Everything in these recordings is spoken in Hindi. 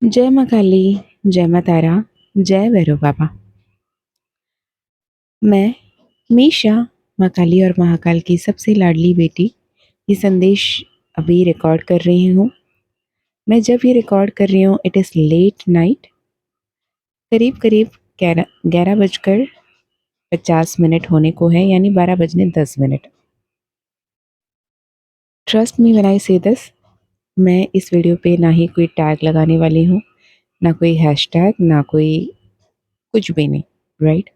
जय माँ काली, जय माँ तारा, जय भैरव बाबा। मैं मीशा, माँ काली और महाकाल की सबसे लाडली बेटी, ये संदेश अभी रिकॉर्ड कर रही हूँ। मैं जब ये रिकॉर्ड कर रही हूँ इट इज़ लेट नाइट, करीब करीब 11:50 होने को है, यानी 12:10। ट्रस्ट मी व्हेन आई से दिस, मैं इस वीडियो पे ना ही कोई टैग लगाने वाली हूँ, ना कोई हैशटैग, ना कोई कुछ भी नहीं, राइट।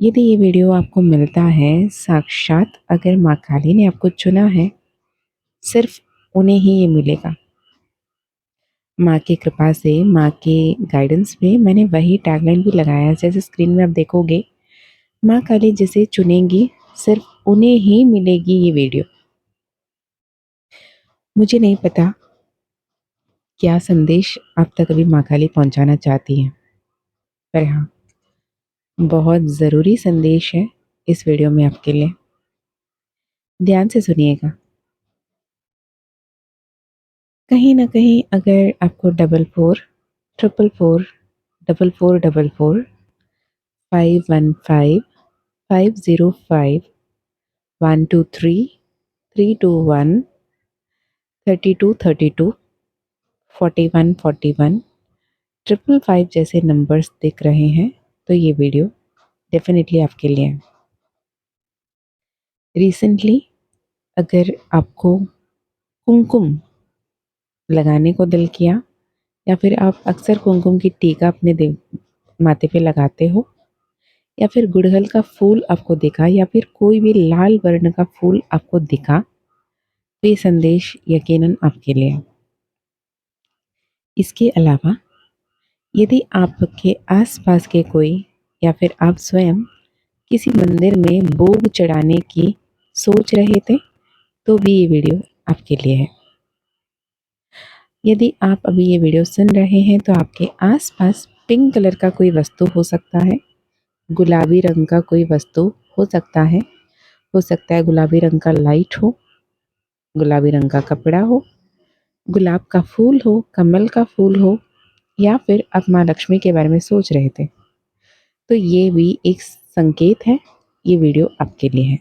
यदि ये वीडियो आपको मिलता है साक्षात अगर माँ काली ने आपको चुना है, सिर्फ उन्हें ही ये मिलेगा। माँ की कृपा से, माँ के गाइडेंस में मैंने वही टैगलाइन भी लगाया है। जैसे स्क्रीन में आप देखोगे, माँ काली जिसे चुनेंगी सिर्फ उन्हें ही मिलेगी ये वीडियो। मुझे नहीं पता क्या संदेश आप तक अभी माँ काली पहुँचाना चाहती हैं, पर हाँ, बहुत ज़रूरी संदेश है इस वीडियो में आपके लिए। ध्यान से सुनिएगा। कहीं ना कहीं अगर आपको 44 55 0 5 1 5 5 2 3 3 2 1 32 32 41 41 जैसे नंबर्स दिख रहे हैं तो ये वीडियो डेफिनेटली आपके लिए है। रिसेंटली अगर आपको कुमकुम लगाने को दिल किया, या फिर आप अक्सर कुमकुम की टीका अपने माथे पे लगाते हो, या फिर गुड़हल का फूल आपको दिखा, या फिर कोई भी लाल वर्ण का फूल आपको दिखा, तो ये संदेश यकीनन आपके लिए है। इसके अलावा यदि आपके आसपास के कोई या फिर आप स्वयं किसी मंदिर में भोग चढ़ाने की सोच रहे थे, तो भी ये वीडियो आपके लिए है। यदि आप अभी ये वीडियो सुन रहे हैं तो आपके आसपास पिंक कलर का कोई वस्तु हो सकता है, गुलाबी रंग का कोई वस्तु हो सकता है गुलाबी रंग का लाइट हो, गुलाबी रंग का कपड़ा हो, गुलाब का फूल हो, कमल का फूल हो, या फिर आप माँ लक्ष्मी के बारे में सोच रहे थे, तो ये भी एक संकेत है, ये वीडियो आपके लिए है।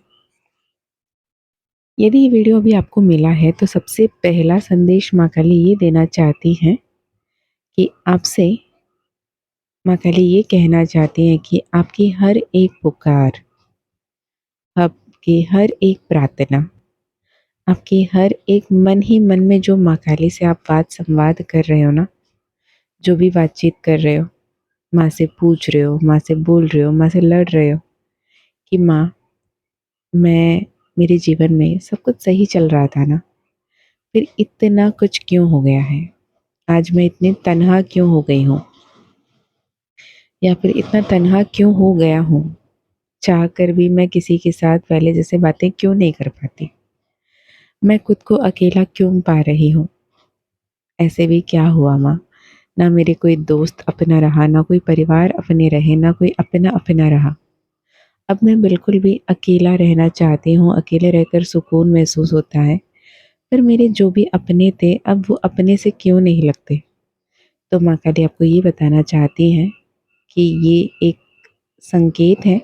यदि ये वीडियो अभी आपको मिला है तो सबसे पहला संदेश माँ काली ये देना चाहती हैं कि आपसे माँ काली ये कहना चाहती हैं कि आपकी हर एक पुकार, आपकी हर एक प्रार्थना, आपकी हर एक मन ही मन में जो माँ काली से आप बात संवाद कर रहे हो ना, जो भी बातचीत कर रहे हो, माँ से पूछ रहे हो, माँ से बोल रहे हो, माँ से लड़ रहे हो कि माँ, मैं मेरे जीवन में सब कुछ सही चल रहा था ना, फिर इतना कुछ क्यों हो गया है? आज मैं इतनी तन्हा क्यों हो गई हूँ, या फिर इतना तन्हा क्यों हो गया हूँ? चाह कर भी मैं किसी के साथ पहले जैसे बातें क्यों नहीं कर पाती? मैं खुद को अकेला क्यों पा रही हूँ? ऐसे भी क्या हुआ माँ? ना मेरे कोई दोस्त अपना रहा, ना कोई परिवार अपने रहे, ना कोई अपना अपना रहा। अब मैं बिल्कुल भी अकेला रहना चाहती हूँ, अकेले रहकर सुकून महसूस होता है। पर मेरे जो भी अपने थे, अब वो अपने से क्यों नहीं लगते? तो माँ काली आपको ये बताना चाहती हैं कि ये एक संकेत है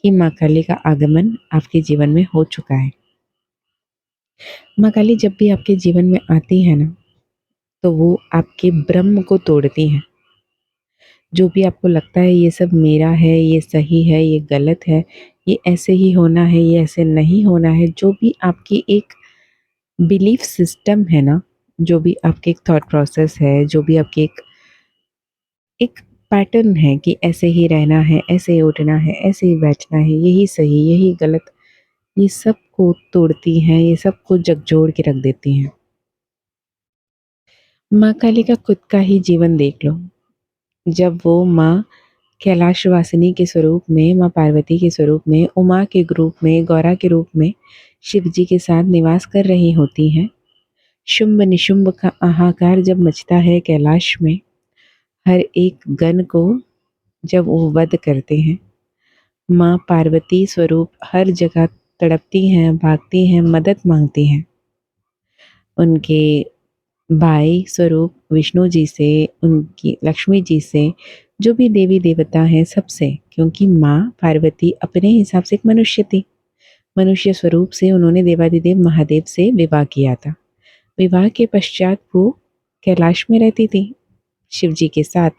कि माँ काली का आगमन आपके जीवन में हो चुका है। माँ काली जब भी आपके जीवन में आती है ना, तो वो आपके ब्रह्म को तोड़ती हैं। जो भी आपको लगता है ये सब मेरा है, ये सही है, ये गलत है, ये ऐसे ही होना है, ये ऐसे नहीं होना है, जो भी आपकी एक बिलीफ सिस्टम है ना, जो भी आपके एक थॉट प्रोसेस है, जो भी आपकी एक एक पैटर्न है कि ऐसे ही रहना है, ऐसे ही उठना है, ऐसे ही बैठना है, यही सही, यही गलत, ये सब को तोड़ती हैं, ये सब को झकझोर के रख देती हैं। माँ काली का खुद का ही जीवन देख लो। जब वो माँ कैलाशवासिनी के स्वरूप में, माँ पार्वती के स्वरूप में, उमा के रूप में, गौरा के रूप में शिव जी के साथ निवास कर रही होती हैं, शुंभ निशुंभ का हाहाकार जब मचता है कैलाश में, हर एक गण को जब वो वध करते हैं, माँ पार्वती स्वरूप हर जगह तड़पती हैं, भागती हैं, मदद मांगती हैं। उनके बाई स्वरूप विष्णु जी से, उनकी लक्ष्मी जी से, जो भी देवी देवता हैं सबसे, क्योंकि माँ पार्वती अपने हिसाब से एक मनुष्य थी। मनुष्य स्वरूप से उन्होंने देवाधिदेव महादेव से विवाह किया था। विवाह के पश्चात वो कैलाश में रहती थी शिव जी के साथ।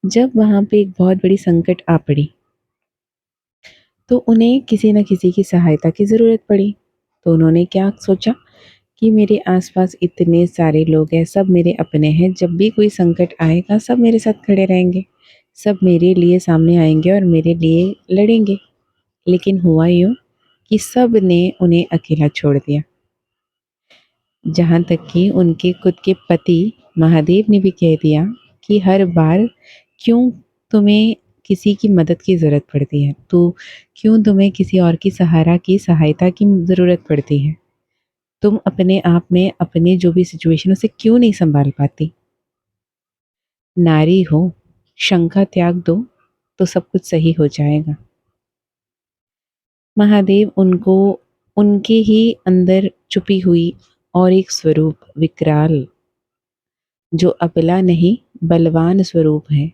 जब वहाँ पे एक बहुत बड़ी संकट आ पड़ी, तो उन्हें किसी न किसी की सहायता की ज़रूरत पड़ी। तो उन्होंने क्या सोचा कि मेरे आसपास इतने सारे लोग हैं, सब मेरे अपने हैं, जब भी कोई संकट आएगा सब मेरे साथ खड़े रहेंगे, सब मेरे लिए सामने आएंगे और मेरे लिए लड़ेंगे। लेकिन हुआ यूँ कि सब ने उन्हें अकेला छोड़ दिया। जहाँ तक कि उनके खुद के पति महादेव ने भी कह दिया कि हर बार क्यों तुम्हें किसी की मदद की ज़रूरत पड़ती है? तो क्यों तुम्हें किसी और की सहारा की सहायता की ज़रूरत पड़ती है? तुम अपने आप में अपने जो भी सिचुएशन उसे क्यों नहीं सँभाल पाती? नारी हो, शंका त्याग दो, तो सब कुछ सही हो जाएगा। महादेव उनको उनके ही अंदर छुपी हुई और एक स्वरूप विकराल, जो अबला नहीं बलवान स्वरूप है,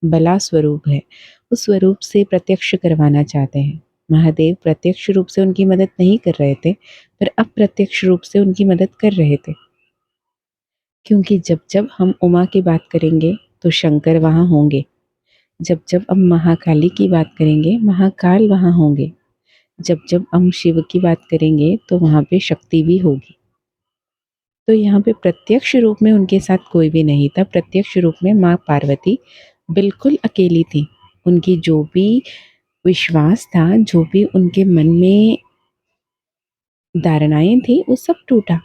बला स्वरूप है, उस स्वरूप से प्रत्यक्ष करवाना चाहते हैं। महादेव प्रत्यक्ष रूप से उनकी मदद नहीं कर रहे थे, पर अप्रत्यक्ष रूप से उनकी मदद कर रहे थे। क्योंकि जब-जब हम उमा की बात करेंगे, तो शंकर वहाँ होंगे। जब-जब हम महाकाली की बात करेंगे, महाकाल वहाँ होंगे। जब-जब हम शिव की बात करेंगे, तो वहाँ पे शक्ति भी होगी। तो यहाँ पे प्रत्यक्ष रूप में उनके साथ कोई भी नहीं था। प्रत्यक्ष रूप में माँ पार्वती बिल्कुल अकेली थी। उनकी जो भी विश्वास था, जो भी उनके मन में धारणाएँ थी, वो सब टूटा।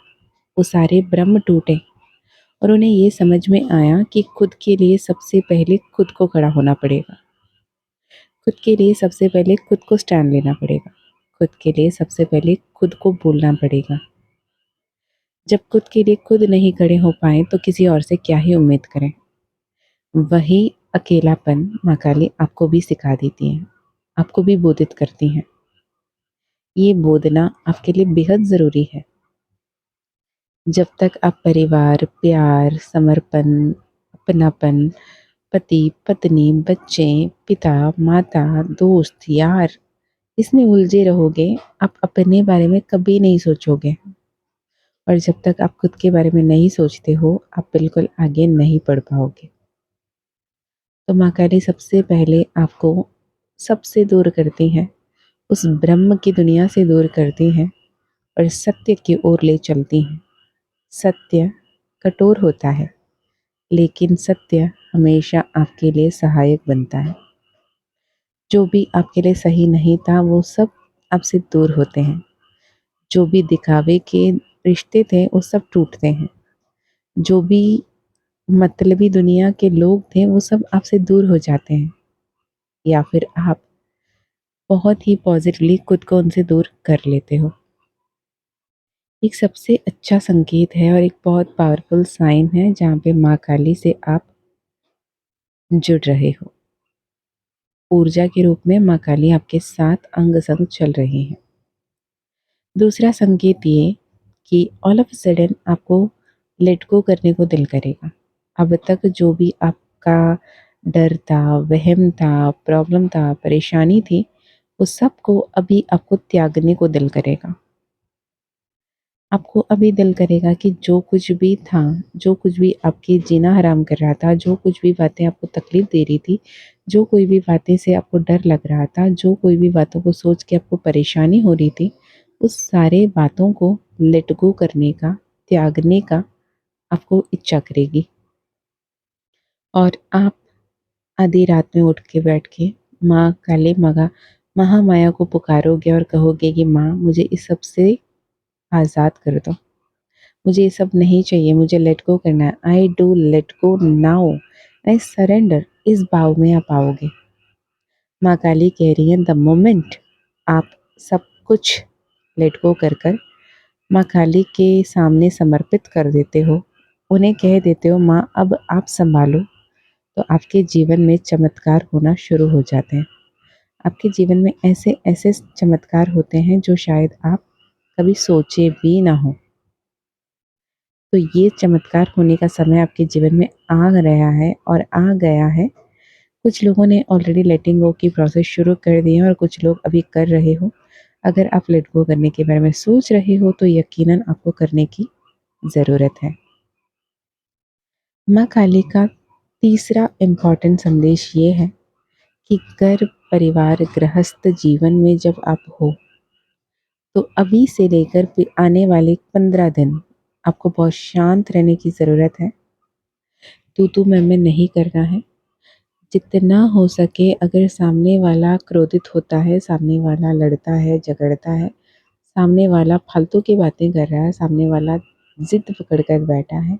वो सारे ब्रह्म टूटे और उन्हें ये समझ में आया कि खुद के लिए सबसे पहले खुद को खड़ा होना पड़ेगा। खुद के लिए सबसे पहले खुद को स्टैंड लेना पड़ेगा। खुद के लिए सबसे पहले खुद को बोलना पड़ेगा। जब खुद के लिए खुद नहीं खड़े हो पाएँ, तो किसी और से क्या ही उम्मीद करें। वही अकेलापन माँ काली आपको भी सिखा देती हैं, आपको भी बोधित करती हैं। ये बोधना आपके लिए बेहद ज़रूरी है। जब तक आप परिवार, प्यार, समर्पण, अपनापन, पति, पत्नी, बच्चे, पिता, माता, दोस्त, यार, इसमें उलझे रहोगे, आप अपने बारे में कभी नहीं सोचोगे। और जब तक आप खुद के बारे में नहीं सोचते हो, आप बिल्कुल आगे नहीं बढ़ पाओगे। तो माँ काली सबसे पहले आपको सबसे दूर करती हैं, उस ब्रह्म की दुनिया से दूर करती हैं और सत्य की ओर ले चलती हैं। सत्य कठोर होता है, लेकिन सत्य हमेशा आपके लिए सहायक बनता है। जो भी आपके लिए सही नहीं था, वो सब आपसे दूर होते हैं। जो भी दिखावे के रिश्ते थे, वो सब टूटते हैं। जो भी मतलबी दुनिया के लोग थे, वो सब आपसे दूर हो जाते हैं, या फिर आप बहुत ही पॉजिटिवली खुद को उनसे दूर कर लेते हो। एक सबसे अच्छा संकेत है और एक बहुत पावरफुल साइन है जहाँ पे माँ काली से आप जुड़ रहे हो। ऊर्जा के रूप में माँ काली आपके साथ अंग-संग चल रही हैं। दूसरा संकेत ये कि ऑल ऑफ अ सडन आपको लेट गो करने को दिल करेगा। अब तक जो भी आपका डर था, वहम था, प्रॉब्लम था, परेशानी थी, उस सब को अभी आपको त्यागने को दिल करेगा। आपको अभी दिल करेगा कि जो कुछ भी था, जो कुछ भी आपकी जीना हराम कर रहा था, जो कुछ भी बातें आपको तकलीफ़ दे रही थी, जो कोई भी बातें से आपको डर लग रहा था, जो कोई भी बातों को सोच के आपको परेशानी हो रही थी, उस सारे बातों को लेट गो करने का, त्यागने का आपको इच्छा करेगी। और आप आधी रात में उठ के बैठ के माँ काली महामाया को पुकारोगे और कहोगे कि माँ मुझे इस सब से आज़ाद कर दो। मुझे ये सब नहीं चाहिए, मुझे लेट गो करना है। I do let go now, I surrender. इस भाव में आप आओगे। माँ काली कह रही हैं द मोमेंट आप सब कुछ लेट गो कर माँ काली के सामने समर्पित कर देते हो, उन्हें कह देते हो माँ अब आप सँभालो, तो आपके जीवन में चमत्कार होना शुरू हो जाते हैं। आपके जीवन में ऐसे-ऐसे चमत्कार होते हैं जो शायद आप कभी सोचे भी ना हो। तो ये चमत्कार होने का समय आपके जीवन में आ रहा है और आ गया है। कुछ लोगों ने ऑलरेडी लेटिंग गो की प्रोसेस शुरू कर दी है और कुछ लोग अभी कर रहे हो। अगर आप लेट गो करने के बारे में सोच रहे हो तो यकीनन आपको करने की ज़रूरत है। माँ काली का तीसरा इम्पोर्टेंट संदेश ये है कि घर परिवार गृहस्थ जीवन में जब आप हो तो अभी से लेकर आने वाले 15 दिन आपको बहुत शांत रहने की ज़रूरत है। तू मैं नहीं करना है। जितना हो सके अगर सामने वाला क्रोधित होता है, सामने वाला लड़ता है, झगड़ता है, सामने वाला फालतू की बातें कर रहा है, सामने वाला ज़िद पकड़ कर बैठा है,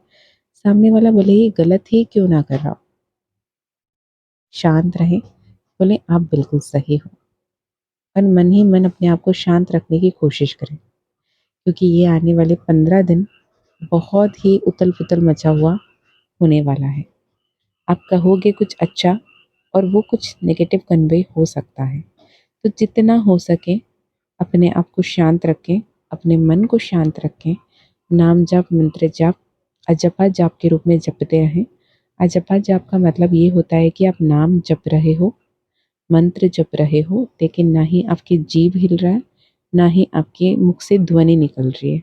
सामने वाला भले ही गलत ही क्यों ना कर रहा हो, शांत रहें, बोलें आप बिल्कुल सही हो और मन ही मन अपने आप को शांत रखने की कोशिश करें। क्योंकि ये आने वाले 15 दिन बहुत ही उथल-पुथल मचा हुआ होने वाला है। आप कहोगे कुछ अच्छा और वो कुछ नेगेटिव कन्वे हो सकता है। तो जितना हो सके अपने आप को शांत रखें, अपने मन को शांत रखें, नाम जाप, मंत्र जाप, अजपा जाप के रूप में जपते रहें। अजपा जाप का मतलब ये होता है कि आप नाम जप रहे हो, मंत्र जप रहे हो, लेकिन ना ही आपकी जीभ हिल रहा है, ना ही आपके मुख से ध्वनि निकल रही है।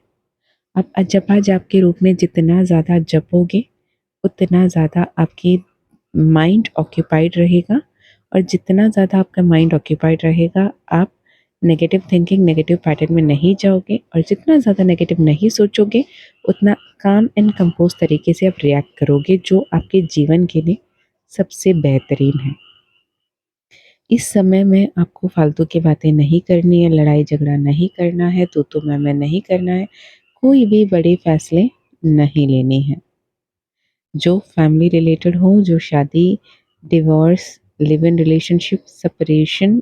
आप अजपा जाप के रूप में जितना ज़्यादा जपोगे, उतना ज़्यादा आपकी माइंड ऑक्यूपाइड रहेगा और जितना ज़्यादा आपका माइंड ऑक्यूपाइड रहेगा, आप नेगेटिव थिंकिंग, नेगेटिव पैटर्न में नहीं जाओगे और जितना ज़्यादा नेगेटिव नहीं सोचोगे, उतना काम एंड कंपोज़ तरीके से आप रिएक्ट करोगे, जो आपके जीवन के लिए सबसे बेहतरीन है। इस समय में आपको फालतू की बातें नहीं करनी है, लड़ाई झगड़ा नहीं करना है, तू मैं नहीं करना है, कोई भी बड़े फैसले नहीं लेने हैं। जो फैमिली रिलेटेड हो, जो शादी, divorce, live in relationship, separation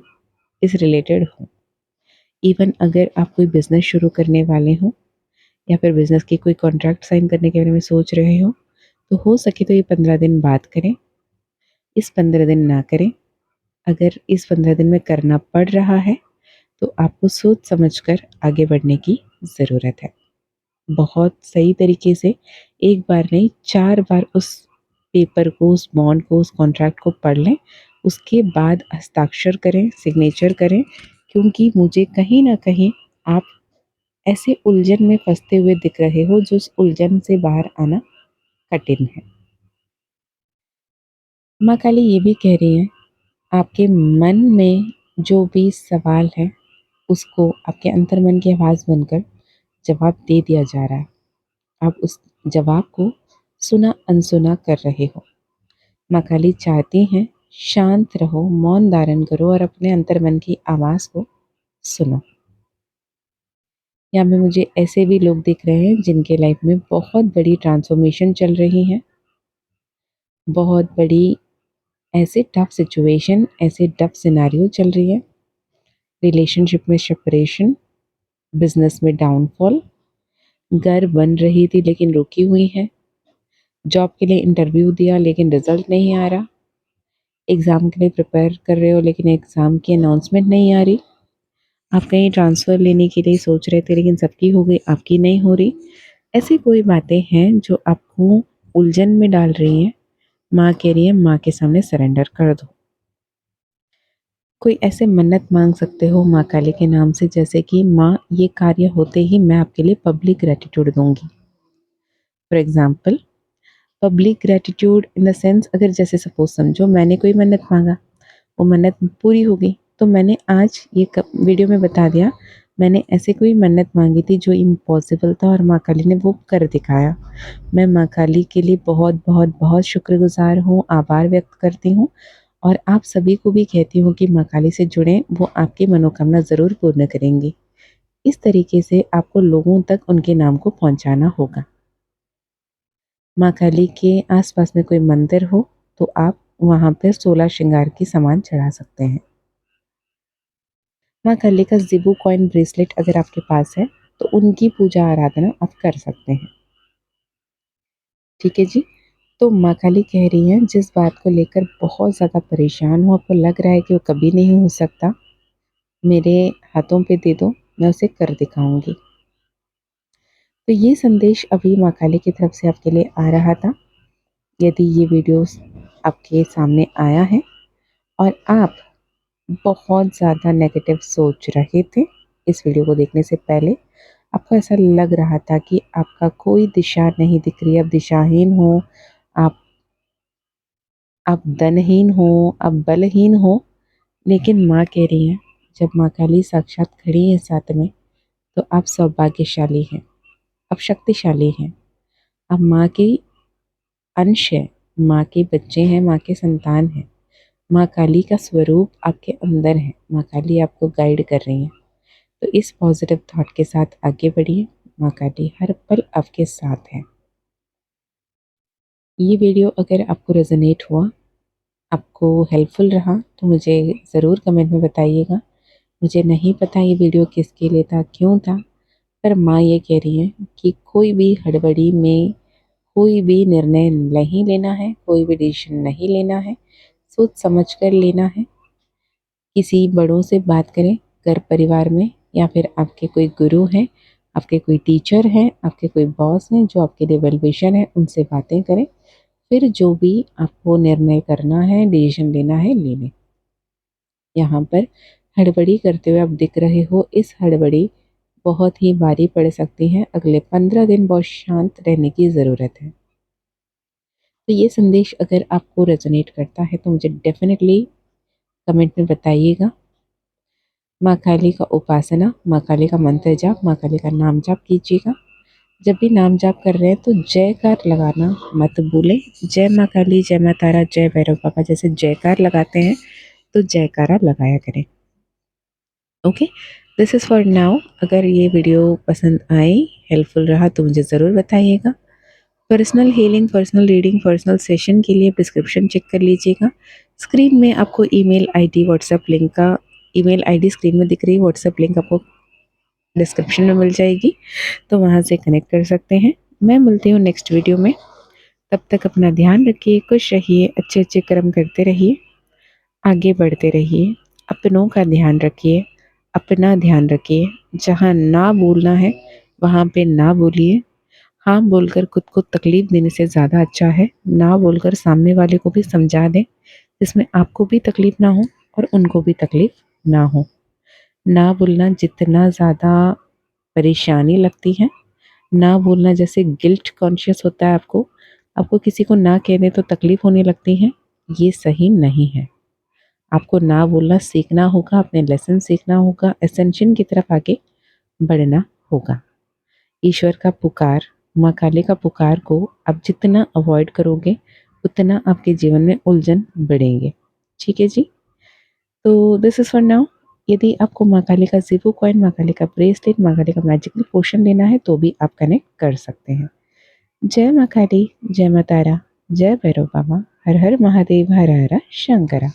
इस रिलेटेड हो। इवन अगर आप कोई बिज़नेस शुरू करने वाले हो या फिर बिज़नेस की कोई कॉन्ट्रैक्ट साइन करने के बारे में सोच रहे हो तो सके तो ये 15 दिन बाद करें, इस 15 दिन ना करें। अगर इस 15 दिन में करना पड़ रहा है, तो आपको सोच समझ कर आगे बढ़ने की ज़रूरत है। बहुत सही तरीके से एक बार नहीं 4 बार उस पेपर को, उस बॉन्ड को, उस कॉन्ट्रैक्ट को पढ़ लें। उसके बाद हस्ताक्षर करें, सिग्नेचर करें क्योंकि मुझे कहीं न कहीं आप ऐसे उलझन में फँसते हुए दिख रहे हो जो उस उलझन से बाहर आना कठिन है। माँ काली ये भी कह रही हैं, आपके मन में जो भी सवाल है, उसको आपके अंतर्मन की आवाज़ बनकर जवाब दे दिया जा रहा है। आप उस जवाब को सुना अनसुना कर रहे हो। माँ काली चाहती हैं शांत रहो, मौन धारण करो और अपने अंतर्मन की आवाज़ को सुनो। यहाँ पे मुझे ऐसे भी लोग दिख रहे हैं जिनके लाइफ में बहुत बड़ी ट्रांसफॉर्मेशन चल रही है। बहुत बड़ी ऐसे टफ सिचुएशन, ऐसे टफ सिनेरियो चल रही है। रिलेशनशिप में सेपरेशन, बिजनेस में डाउनफॉल, घर बन रही थी लेकिन रुकी हुई है। जॉब के लिए इंटरव्यू दिया लेकिन रिजल्ट नहीं आ रहा। एग्ज़ाम के लिए प्रिपेयर कर रहे हो लेकिन एग्ज़ाम की अनाउंसमेंट नहीं आ रही। आप कहीं ट्रांसफ़र लेने के लिए सोच रहे थे लेकिन सबकी हो गई, आपकी नहीं हो रही। ऐसी कोई बातें हैं जो आपको उलझन में डाल रही हैं। माँ कह रही है माँ के सामने सरेंडर कर दो। कोई ऐसे मन्नत मांग सकते हो माँ काली के नाम से, जैसे कि माँ ये कार्य होते ही मैं आपके लिए पब्लिक ग्रैटिट्यूड दूंगी। For example public gratitude in the sense, अगर जैसे सपोज समझो मैंने कोई मन्नत मांगा, वो मन्नत पूरी हो गई, तो मैंने आज ये वीडियो में बता दिया मैंने ऐसे कोई मन्नत मांगी थी जो इम्पॉसिबल था और माँ काली ने वो कर दिखाया। मैं माँ काली के लिए बहुत बहुत बहुत शुक्रगुजार हूँ, आभार व्यक्त करती हूँ और आप सभी को भी कहती हूँ कि माँ काली से जुड़ें, वो आपकी मनोकामना ज़रूर पूर्ण करेंगी। इस तरीके से आपको लोगों तक उनके नाम को पहुँचाना होगा। माँ काली के आसपास में कोई मंदिर हो तो आप वहाँ पर 16 श्रृंगार की सामान चढ़ा सकते हैं। माँ काली का ज़िबू कॉइन ब्रेसलेट अगर आपके पास है तो उनकी पूजा आराधना आप कर सकते हैं। ठीक है जी। तो माँ काली कह रही हैं जिस बात को लेकर बहुत ज़्यादा परेशान हो, आपको लग रहा है कि वो कभी नहीं हो सकता, मेरे हाथों पे दे दो, मैं उसे कर दिखाऊंगी। तो ये संदेश अभी माँ काली की तरफ से आपके लिए आ रहा था। यदि ये वीडियो आपके सामने आया है और आप बहुत ज़्यादा नेगेटिव सोच रहे थे इस वीडियो को देखने से पहले, आपको ऐसा लग रहा था कि आपका कोई दिशा नहीं दिख रही, आप दिशाहीन हो, आप आप धनहीन हो, आप बलहीन हो, लेकिन माँ कह रही है, जब माँ काली साक्षात खड़ी है साथ में, तो आप सौभाग्यशाली हैं, आप शक्तिशाली हैं, आप माँ की अंश है, माँ के बच्चे हैं, माँ के संतान हैं। माँ काली का स्वरूप आपके अंदर है, माँ काली आपको गाइड कर रही हैं। तो इस पॉजिटिव थॉट के साथ आगे बढ़िए, माँ काली हर पल आपके साथ है। ये वीडियो अगर आपको रेजोनेट हुआ, आपको हेल्पफुल रहा, तो मुझे ज़रूर कमेंट में बताइएगा। मुझे नहीं पता ये वीडियो किसके लिए था, क्यों था, पर माँ ये कह रही हैं कि कोई भी हड़बड़ी में कोई भी निर्णय नहीं लेना है, कोई भी डिसीजन नहीं लेना है, सोच समझ कर लेना है। किसी बड़ों से बात करें, घर परिवार में, या फिर आपके कोई गुरु हैं, आपके कोई टीचर हैं, आपके कोई बॉस हैं जो आपके लिए वेल विशर हैं, उनसे बातें करें। फिर जो भी आपको निर्णय करना है, डिसीजन लेना है, ले लें। यहाँ पर हड़बड़ी करते हुए आप दिख रहे हो, इस हड़बड़ी बहुत ही भारी पड़ सकती है। अगले 15 दिन बहुत शांत रहने की ज़रूरत है। तो ये संदेश अगर आपको रेजोनेट करता है तो मुझे डेफिनेटली कमेंट में बताइएगा। माँ काली का उपासना, माँ काली का मंत्र जाप, माँ काली का नाम जाप कीजिएगा। जब भी नाम जाप कर रहे हैं तो जयकार लगाना मत भूलें। जय माँ काली, जय माँ तारा, जय भैरव बाबा जैसे जयकार लगाते हैं तो जयकारा लगाया करें। Okay, this is for now. अगर ये वीडियो पसंद आई, हेल्पफुल रहा तो मुझे ज़रूर बताइएगा। Personal healing, personal reading, personal session के लिए डिस्क्रिप्शन चेक कर लीजिएगा। स्क्रीन में आपको ईमेल आईडी, व्हाट्सएप लिंक का ईमेल आईडी स्क्रीन में दिख रही है, व्हाट्सएप लिंक आपको डिस्क्रिप्शन में मिल जाएगी, तो वहाँ से कनेक्ट कर सकते हैं। मैं मिलती हूँ नेक्स्ट वीडियो में। तब तक अपना ध्यान रखिए, खुश रहिए, अच्छे अच्छे कर्म करते रहिए, आगे बढ़ते रहिए, अपनों का ध्यान रखिए, अपना ध्यान रखिए। जहाँ ना बोलना है वहाँ पे ना बोलिए। हाँ बोलकर खुद को तकलीफ देने से ज़्यादा अच्छा है ना बोलकर सामने वाले को भी समझा दें, जिसमें आपको भी तकलीफ ना हो और उनको भी तकलीफ ना हो। ना बोलना जितना ज़्यादा परेशानी लगती है, ना बोलना जैसे गिल्ट कॉन्शियस होता है आपको, आपको किसी को ना कह दें तो तकलीफ होने लगती है, ये सही नहीं है। आपको ना बोलना सीखना होगा, अपने लेसन सीखना होगा, एसेंशन की तरफ आगे बढ़ना होगा। ईश्वर का पुकार, माँ काली का पुकार को आप जितना अवॉइड करोगे, उतना आपके जीवन में उलझन बढ़ेंगे। ठीक है जी, तो दिस इज़ फॉर नाउ। यदि आपको माँ काली का ज़ीवो कॉइन, माँ काली का ब्रेसलेट, माँ काली का मैजिकल पोशन लेना है तो भी आप कनेक्ट कर सकते हैं। जय माँ काली, जय माँ तारा, जय भैरव बाबा, हर हर महादेव, हर हर शंकरा।